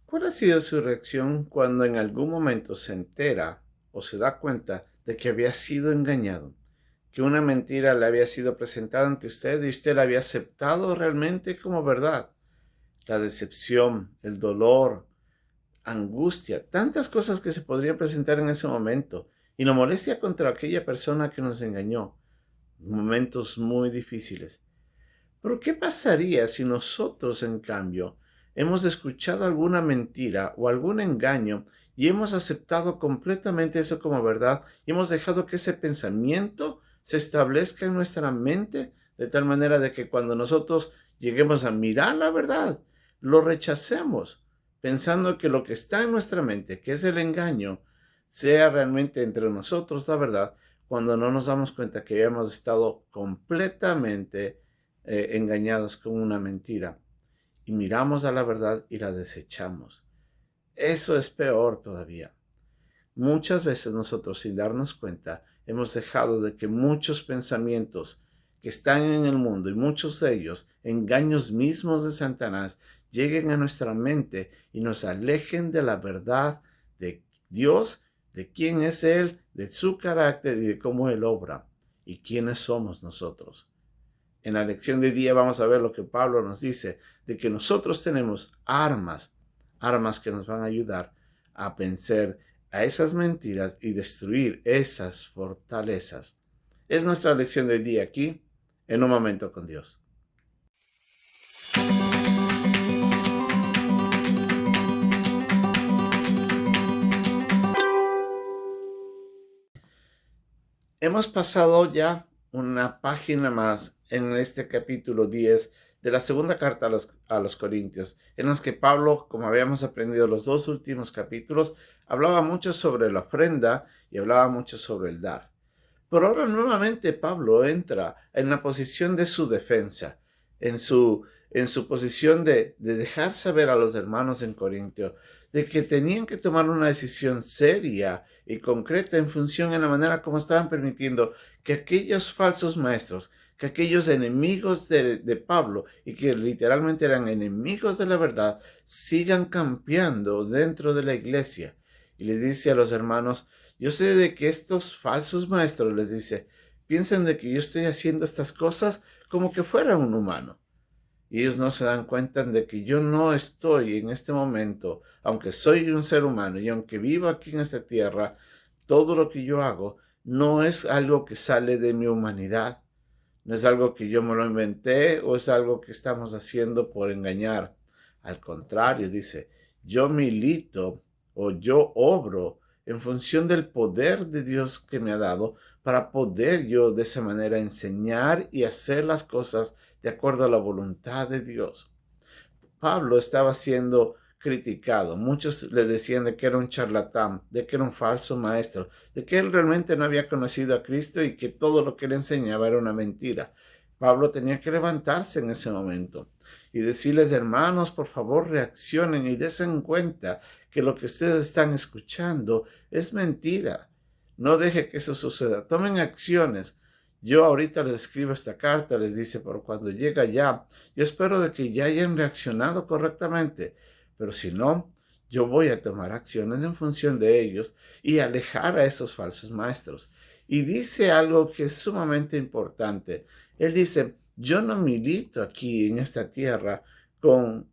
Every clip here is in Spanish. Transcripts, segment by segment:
¿Cuál ha sido su reacción cuando en algún momento se entera o se da cuenta de que había sido engañado? Que una mentira le había sido presentada ante usted y usted la había aceptado realmente como verdad. La decepción, el dolor, angustia, tantas cosas que se podrían presentar en ese momento y la molestia contra aquella persona que nos engañó. Momentos muy difíciles. Pero ¿qué pasaría si nosotros, en cambio, hemos escuchado alguna mentira o algún engaño y hemos aceptado completamente eso como verdad y hemos dejado que ese pensamiento se establezca en nuestra mente de tal manera de que cuando nosotros lleguemos a mirar la verdad, lo rechacemos, pensando que lo que está en nuestra mente, que es el engaño, sea realmente entre nosotros la verdad, cuando no nos damos cuenta que hemos estado completamente engañados con una mentira y miramos a la verdad y la desechamos. Eso es peor todavía. Muchas veces nosotros, sin darnos cuenta, hemos dejado de que muchos pensamientos que están en el mundo y muchos de ellos, engaños mismos de Satanás, lleguen a nuestra mente y nos alejen de la verdad de Dios, de quién es Él, de su carácter y de cómo Él obra y quiénes somos nosotros. En la lección de hoy día vamos a ver lo que Pablo nos dice, de que nosotros tenemos armas que nos van a ayudar a vencer a esas mentiras y destruir esas fortalezas. Es nuestra lección de hoy día aquí, en Un Momento con Dios. Hemos pasado ya una página más en este capítulo 10 de la segunda carta a los Corintios, en los que Pablo, como habíamos aprendido los dos últimos capítulos, hablaba mucho sobre la ofrenda y hablaba mucho sobre el dar. Pero ahora nuevamente Pablo entra en la posición de su defensa, en su posición de dejar saber a los hermanos en Corintio de que tenían que tomar una decisión seria y concreta en función de la manera como estaban permitiendo que aquellos falsos maestros, que aquellos enemigos de Pablo y que literalmente eran enemigos de la verdad, sigan campeando dentro de la iglesia. Y les dice a los hermanos: yo sé de que estos falsos maestros, les dice, piensan de que yo estoy haciendo estas cosas como que fuera un humano. Y ellos no se dan cuenta de que yo no estoy en este momento, aunque soy un ser humano y aunque vivo aquí en esta tierra, todo lo que yo hago no es algo que sale de mi humanidad, no es algo que yo me lo inventé o es algo que estamos haciendo por engañar. Al contrario, dice, yo milito o yo obro en función del poder de Dios que me ha dado para poder yo de esa manera enseñar y hacer las cosas de acuerdo a la voluntad de Dios. Pablo estaba siendo criticado. Muchos le decían de que era un charlatán, de que era un falso maestro, de que él realmente no había conocido a Cristo y que todo lo que él enseñaba era una mentira. Pablo tenía que levantarse en ese momento y decirles: hermanos, por favor, reaccionen y den cuenta que lo que ustedes están escuchando es mentira. No deje que eso suceda. Tomen acciones. Yo ahorita les escribo esta carta, les dice, pero cuando llega ya, yo espero de que ya hayan reaccionado correctamente, pero si no, yo voy a tomar acciones en función de ellos y alejar a esos falsos maestros. Y dice algo que es sumamente importante. Él dice: yo no milito aquí en esta tierra con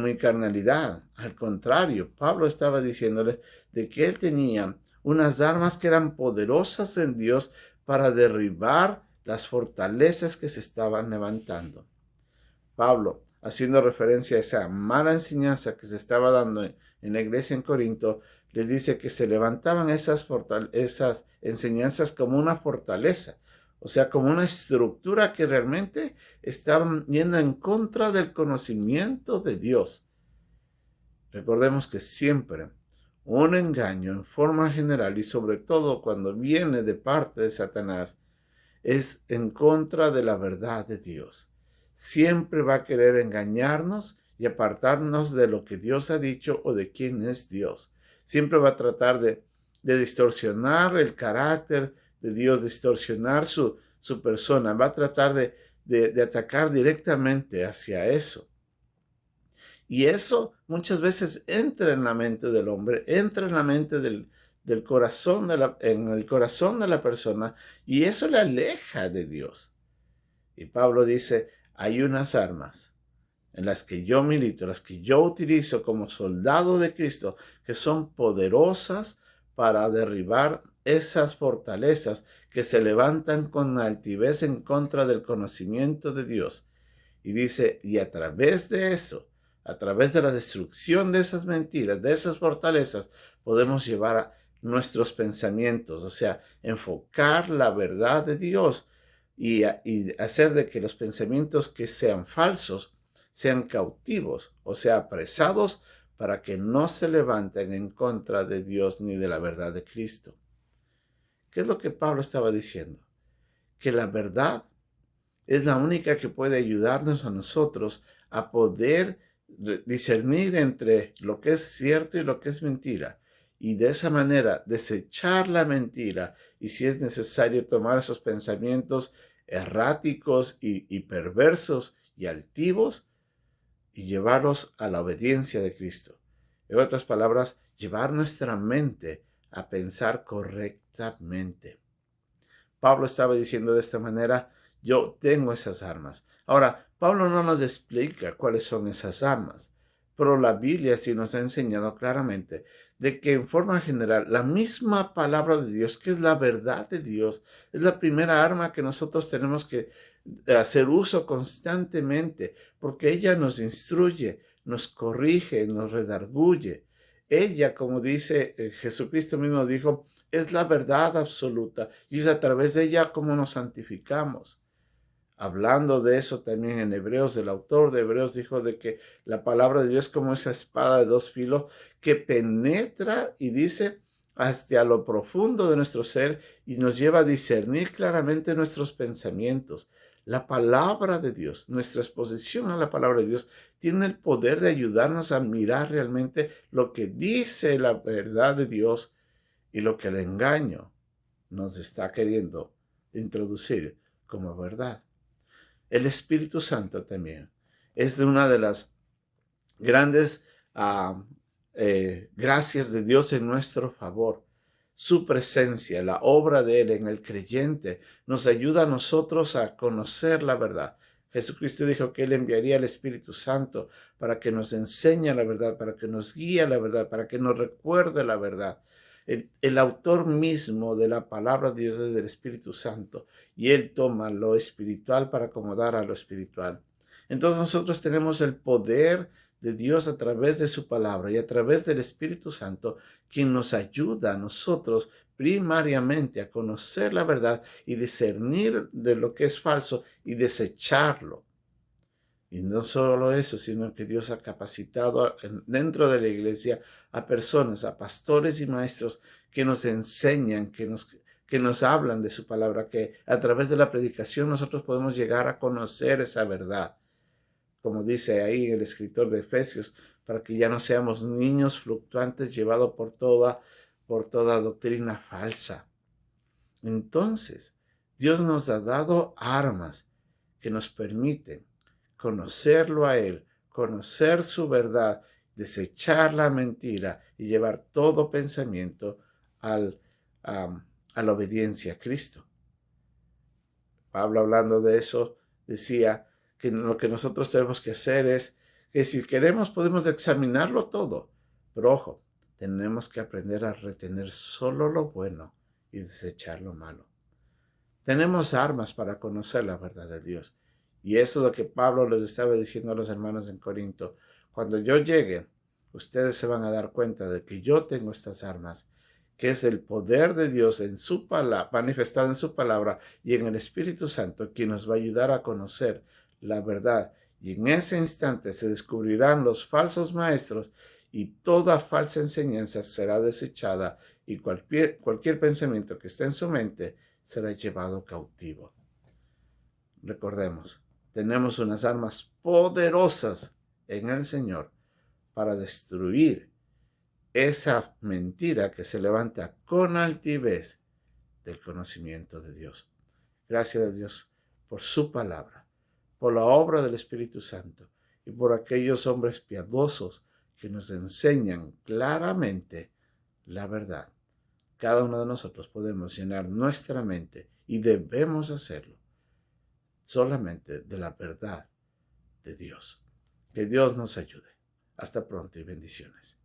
mi carnalidad. Al contrario, Pablo estaba diciéndole de que él tenía unas armas que eran poderosas en Dios para derribar las fortalezas que se estaban levantando. Pablo, haciendo referencia a esa mala enseñanza que se estaba dando en la iglesia en Corinto, les dice que se levantaban esas enseñanzas como una fortaleza, o sea, como una estructura que realmente estaban yendo en contra del conocimiento de Dios. Recordemos que siempre un engaño en forma general y sobre todo cuando viene de parte de Satanás es en contra de la verdad de Dios. Siempre va a querer engañarnos y apartarnos de lo que Dios ha dicho o de quién es Dios. Siempre va a tratar de distorsionar el carácter de Dios, distorsionar su persona. Va a tratar de atacar directamente hacia eso. Y eso muchas veces entra en la mente del hombre, entra en la mente del corazón en el corazón de la persona, y eso le aleja de Dios. Y Pablo dice, hay unas armas en las que yo milito, las que yo utilizo como soldado de Cristo, que son poderosas para derribar esas fortalezas que se levantan con altivez en contra del conocimiento de Dios. Y dice, y a través de eso, a través de la destrucción de esas mentiras, de esas fortalezas, podemos llevar a nuestros pensamientos, o sea, enfocar la verdad de Dios y hacer de que los pensamientos que sean falsos sean cautivos, o sea, apresados para que no se levanten en contra de Dios ni de la verdad de Cristo. ¿Qué es lo que Pablo estaba diciendo? Que la verdad es la única que puede ayudarnos a nosotros a poder discernir entre lo que es cierto y lo que es mentira. Y de esa manera desechar la mentira y, si es necesario, tomar esos pensamientos erráticos y perversos y altivos y llevarlos a la obediencia de Cristo. En otras palabras, llevar nuestra mente a pensar correctamente. Pablo estaba diciendo de esta manera, yo tengo esas armas. Ahora, Pablo no nos explica cuáles son esas armas, pero la Biblia sí nos ha enseñado claramente de que en forma general la misma palabra de Dios, que es la verdad de Dios, es la primera arma que nosotros tenemos que hacer uso constantemente, porque ella nos instruye, nos corrige, nos redarguye. Ella, como dice Jesucristo mismo dijo, es la verdad absoluta y es a través de ella como nos santificamos. Hablando de eso también en Hebreos, el autor de Hebreos dijo de que la palabra de Dios es como esa espada de dos filos que penetra y dice hasta lo profundo de nuestro ser y nos lleva a discernir claramente nuestros pensamientos. La palabra de Dios, nuestra exposición a la palabra de Dios, tiene el poder de ayudarnos a mirar realmente lo que dice la verdad de Dios y lo que el engaño nos está queriendo introducir como verdad. El Espíritu Santo también es de una de las grandes gracias de Dios en nuestro favor. Su presencia, la obra de Él en el creyente, nos ayuda a nosotros a conocer la verdad. Jesucristo dijo que Él enviaría el Espíritu Santo para que nos enseñe la verdad, para que nos guíe la verdad, para que nos recuerde la verdad. El autor mismo de la palabra de Dios es el Espíritu Santo y Él toma lo espiritual para acomodar a lo espiritual. Entonces nosotros tenemos el poder de Dios a través de su palabra y a través del Espíritu Santo, quien nos ayuda a nosotros primariamente a conocer la verdad y discernir de lo que es falso y desecharlo. Y no solo eso, sino que Dios ha capacitado dentro de la iglesia a personas, a pastores y maestros que nos enseñan, que nos hablan de su palabra, que a través de la predicación nosotros podemos llegar a conocer esa verdad. Como dice ahí el escritor de Efesios, para que ya no seamos niños fluctuantes llevados por toda doctrina falsa. Entonces, Dios nos ha dado armas que nos permiten conocerlo a Él, conocer su verdad, desechar la mentira y llevar todo pensamiento a la obediencia a Cristo. Pablo, hablando de eso, decía que lo que nosotros tenemos que hacer es que si queremos podemos examinarlo todo, pero ojo, tenemos que aprender a retener solo lo bueno y desechar lo malo. Tenemos armas para conocer la verdad de Dios. Y eso es lo que Pablo les estaba diciendo a los hermanos en Corinto. Cuando yo llegue, ustedes se van a dar cuenta de que yo tengo estas armas, que es el poder de Dios en su palabra, manifestado en su palabra y en el Espíritu Santo, quien nos va a ayudar a conocer la verdad. Y en ese instante se descubrirán los falsos maestros y toda falsa enseñanza será desechada y cualquier pensamiento que esté en su mente será llevado cautivo. Recordemos, tenemos unas armas poderosas en el Señor para destruir esa mentira que se levanta con altivez del conocimiento de Dios. Gracias a Dios por su palabra, por la obra del Espíritu Santo y por aquellos hombres piadosos que nos enseñan claramente la verdad. Cada uno de nosotros podemos llenar nuestra mente, y debemos hacerlo, solamente de la verdad de Dios. Que Dios nos ayude. Hasta pronto y bendiciones.